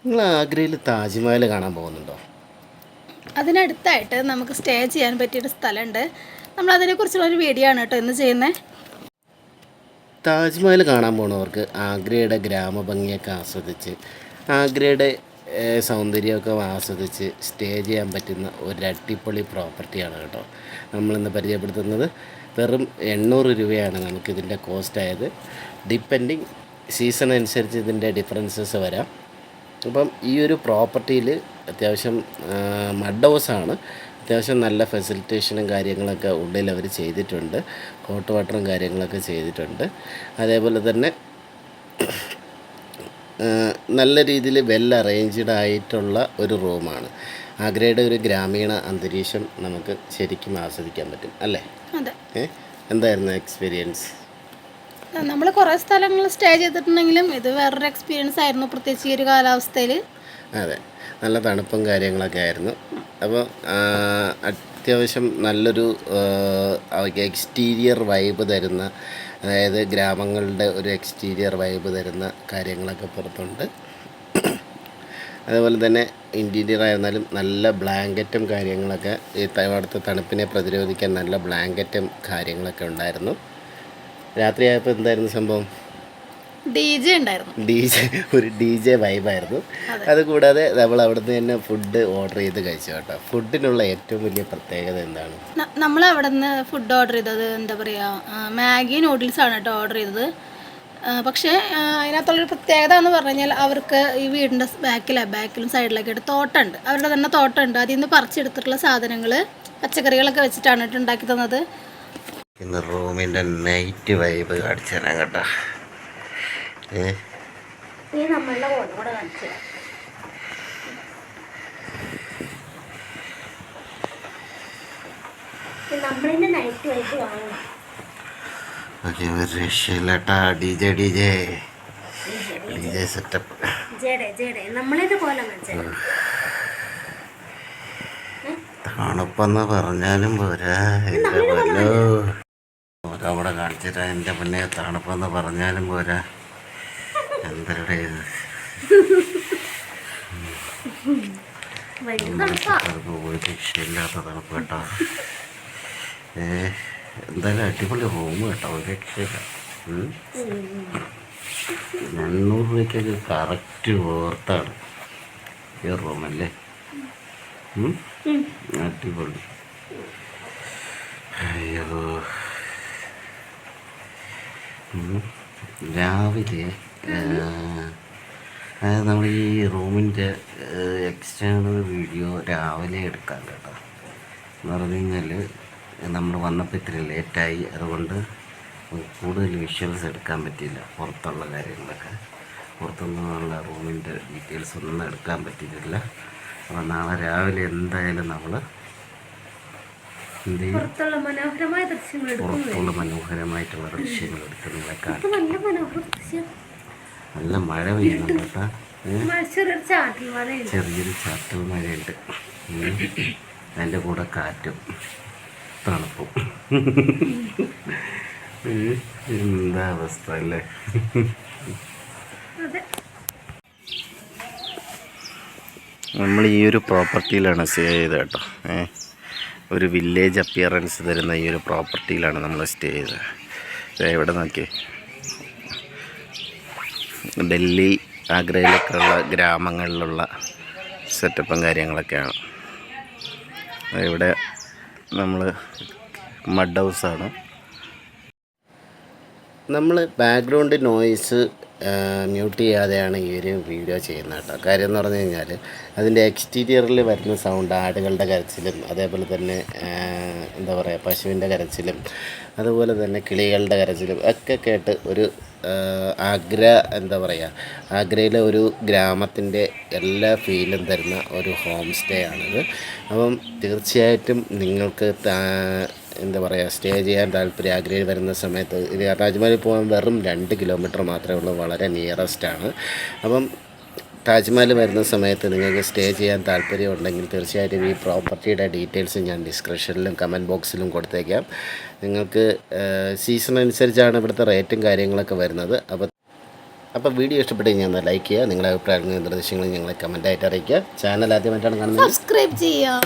നിങ്ങൾ ആഗ്രയിൽ താജ്മഹൽ കാണാൻ പോകുന്നുണ്ടോ? അതിനടുത്തായിട്ട് നമുക്ക് സ്റ്റേ ചെയ്യാൻ പറ്റിയൊരു സ്ഥലമുണ്ട്. നമ്മൾ അതിനെക്കുറിച്ചുള്ളൊരു വീഡിയോ ആണ് കേട്ടോ ഇന്ന് ചെയ്യുന്നത്. താജ്മഹൽ കാണാൻ പോകുന്നവർക്ക് ആഗ്രയുടെ ഗ്രാമഭംഗിയൊക്കെ ആസ്വദിച്ച് ആഗ്രയുടെ സൗന്ദര്യമൊക്കെ ആസ്വദിച്ച് സ്റ്റേ ചെയ്യാൻ പറ്റുന്ന ഒരു അടിപൊളി പ്രോപ്പർട്ടിയാണ് കേട്ടോ നമ്മളിന്ന് പരിചയപ്പെടുത്തുന്നത്. വെറും 800 രൂപയാണ് നമുക്കിതിൻ്റെ കോസ്റ്റ് ആയത്. ഡിപ്പെൻഡിങ് സീസൺ അനുസരിച്ച് ഇതിൻ്റെ ഡിഫറൻസസ് വരാം. അപ്പം ഈ ഒരു പ്രോപ്പർട്ടിയിൽ അത്യാവശ്യം മഡ് ഹൗസാണ്. അത്യാവശ്യം നല്ല ഫെസിലിറ്റേഷനും കാര്യങ്ങളൊക്കെ ഉള്ളിൽ അവർ ചെയ്തിട്ടുണ്ട്. ഹോട്ട് വാട്ടറും കാര്യങ്ങളൊക്കെ ചെയ്തിട്ടുണ്ട്. അതേപോലെ തന്നെ നല്ല രീതിയിൽ വെൽ അറേഞ്ച്ഡ് ആയിട്ടുള്ള ഒരു റൂമാണ്. ആഗ്രയുടെ ഒരു ഗ്രാമീണ അന്തരീക്ഷം നമുക്ക് ശരിക്കും ആസ്വദിക്കാൻ പറ്റും അല്ലേ? അതെ. എന്തായിരുന്നു എക്സ്പീരിയൻസ്? നമ്മൾ കുറേ സ്ഥലങ്ങളിൽ സ്റ്റേ ചെയ്തിട്ടുണ്ടെങ്കിലും ഇത് വേറൊരു എക്സ്പീരിയൻസ് ആയിരുന്നു, പ്രത്യേകിച്ച് ഈ ഒരു കാലാവസ്ഥയിൽ. അതെ, നല്ല തണുപ്പും കാര്യങ്ങളൊക്കെ ആയിരുന്നു. അപ്പോൾ അത്യാവശ്യം നല്ലൊരു എക്സ്റ്റീരിയർ വൈബ് തരുന്ന, അതായത് ഗ്രാമങ്ങളുടെ ഒരു എക്സ്റ്റീരിയർ വൈബ് തരുന്ന കാര്യങ്ങളൊക്കെ പുറത്തുണ്ട്. അതേപോലെ തന്നെ ഇൻറ്റീരിയർ ആയിരുന്നാലും നല്ല ബ്ലാങ്കറ്റും കാര്യങ്ങളൊക്കെ, ഈ അവിടുത്തെ തണുപ്പിനെ പ്രതിരോധിക്കാൻ നല്ല ബ്ലാങ്കറ്റും കാര്യങ്ങളൊക്കെ ഉണ്ടായിരുന്നു. രാത്രിയായപ്പോൾ എന്തായിരുന്നു സംഭവം? DJ ഉണ്ടായിരുന്നു. ഒരു DJ വൈബായിരുന്നു. അതുകൂടാതെ നമ്മൾ അവിടുന്ന് തന്നെ ഫുഡ് ഓർഡർ ചെയ്ത് കഴിച്ചു കേട്ടോ. ഫുഡിനുള്ള ഏറ്റവും വലിയ പ്രത്യേകത എന്താണ്? നമ്മൾ അവിടെ നിന്ന് ഫുഡ് ഓർഡർ ചെയ്തത് എന്താ പറയുക, മാഗി നൂഡിൽസാണ് കേട്ടോ ഓർഡർ ചെയ്തത്. പക്ഷേ അതിനകത്തുള്ളൊരു പ്രത്യേകത എന്ന് പറഞ്ഞു കഴിഞ്ഞാൽ അവർക്ക് ഈ വീടിൻ്റെ ബാക്കിലും സൈഡിലൊക്കെ ആയിട്ട് തോട്ടമുണ്ട്. അവരുടെ തന്നെ തോട്ടമുണ്ട്. അതിൽ നിന്ന് പറിച്ചെടുത്തിട്ടുള്ള സാധനങ്ങൾ, പച്ചക്കറികളൊക്കെ വെച്ചിട്ടാണ് കേട്ടോ ഉണ്ടാക്കി തന്നത്. ഇന്ന് റൂമിൻ്റെ നൈറ്റ് വൈബ് കാണിച്ചു തരാം കേട്ടോ. ഒരു രക്ഷയില്ലാട്ടാ. DJ setup. തണുപ്പെന്ന് പറഞ്ഞാലും പോരാ എൻ്റെ പൊന്നോ. അവിടെ കാണിച്ചിട്ടാ എൻ്റെ പൊന്നെ, തണുപ്പെന്ന് പറഞ്ഞാലും പോരാ. എന്തരുടെ ഇത് ഒരു രക്ഷയില്ലാത്ത തണുപ്പ് കേട്ടോ. എന്തായാലും അടിപൊളി റൂം കേട്ടോ, ഒരു രക്ഷയില്ല. 800 രൂപയ്ക്കൊക്കെ കറക്റ്റ് ഓർത്താണ് ഈ റൂമല്ലേ. അടിപൊളി. അയ്യോ, രാവിലെ അതായത് നമ്മൾ ഈ റൂമിൻ്റെ എക്സ്റ്റേണൽ വീഡിയോ രാവിലെ എടുക്കാം കേട്ടോ. എന്ന് പറഞ്ഞു കഴിഞ്ഞാൽ നമ്മൾ വന്നപ്പോൾ ഇത്തിരി ലേറ്റായി, അതുകൊണ്ട് കൂടുതൽ വിഷ്വൽസ് എടുക്കാൻ പറ്റിയില്ല. പുറത്തുള്ള കാര്യങ്ങളൊക്കെ, പുറത്തുനിന്നുള്ള റൂമിൻ്റെ ഡീറ്റെയിൽസ് ഒന്നും എടുക്കാൻ പറ്റിയിട്ടില്ല. അപ്പോൾ നാളെ രാവിലെ എന്തായാലും നമ്മൾ പുറത്തുള്ള മനോഹരമായിട്ടുള്ള ദൃശ്യങ്ങൾ എടുത്ത് നിങ്ങളെ കാണാം. നല്ല മഴ പെയ്യുന്നുണ്ട് കേട്ടോ. ചെറിയൊരു ചാറ്റൽ മഴയുണ്ട്. അതിൻ്റെ കൂടെ കാറ്റും തണുപ്പും. എന്താ അവസ്ഥ അല്ലേ? നമ്മൾ ഈ ഒരു പ്രോപ്പർട്ടിയിലാണ് സ്റ്റേ ചെയ്തത് കേട്ടോ. ഒരു വില്ലേജ് അപ്പിയറൻസ് തരുന്ന ഈ ഒരു പ്രോപ്പർട്ടിയിലാണ് നമ്മൾ സ്റ്റേ ചെയ്തത്. ഇവിടെ നോക്കിയേ, ഡൽഹി ആഗ്രയിലൊക്കെയുള്ള ഗ്രാമങ്ങളിലുള്ള സെറ്റപ്പും കാര്യങ്ങളൊക്കെയാണ്. ഇവിടെ നമ്മൾ മഡ് ഹൗസാണ്. നമ്മൾ ബാക്ക്ഗ്രൗണ്ട് നോയ്സ് മ്യൂട്ട് ചെയ്യാതെയാണ് ഈ ഒരു വീഡിയോ ചെയ്യുന്നത് കേട്ടോ. കാര്യം എന്ന് പറഞ്ഞു കഴിഞ്ഞാൽ അതിൻ്റെ എക്സ്റ്റീരിയറിൽ വരുന്ന സൗണ്ട്, ആടുകളുടെ കരച്ചിലും അതേപോലെ തന്നെ എന്താ പറയുക, പശുവിൻ്റെ കരച്ചിലും അതുപോലെ തന്നെ കിളികളുടെ കരച്ചിലും ഒക്കെ കേട്ട് ഒരു ആഗ്ര എന്താ പറയുക, ആഗ്രയിലെ ഒരു ഗ്രാമത്തിൻ്റെ എല്ലാ ഫീലും തരുന്ന ഒരു ഹോം സ്റ്റേ ആണിത്. അപ്പം തീർച്ചയായിട്ടും നിങ്ങൾക്ക് എന്താ പറയുക, സ്റ്റേ ചെയ്യാൻ താല്പര്യം ആഗ്രയിൽ വരുന്ന സമയത്ത് ഇത് താജ്മഹലിൽ പോകാൻ വെറും 2 കിലോമീറ്റർ മാത്രമേ ഉള്ളൂ, വളരെ നിയറസ്റ്റാണ്. അപ്പം താജ്മഹൽ വരുന്ന സമയത്ത് നിങ്ങൾക്ക് സ്റ്റേ ചെയ്യാൻ താല്പര്യം ഉണ്ടെങ്കിൽ തീർച്ചയായിട്ടും ഈ പ്രോപ്പർട്ടിയുടെ ഡീറ്റെയിൽസ് ഞാൻ ഡിസ്ക്രിപ്ഷനിലും കമൻറ്റ് ബോക്സിലും കൊടുത്തേക്കാം. നിങ്ങൾക്ക് സീസൺ അനുസരിച്ചാണ് ഇവിടുത്തെ റേറ്റും കാര്യങ്ങളൊക്കെ വരുന്നത്. അപ്പോൾ വീഡിയോ ഇഷ്ടപ്പെട്ട് കഴിഞ്ഞാൽ ഒന്ന് ലൈക്ക് ചെയ്യുക, നിങ്ങളുടെ അഭിപ്രായങ്ങളും നിർദ്ദേശങ്ങളും ഞങ്ങളെ കമൻറ്റായിട്ട് അറിയിക്കുക. ചാനൽ ആദ്യമായിട്ടാണ് കാണുന്നത് സബ്സ്ക്രൈബ് ചെയ്യാം.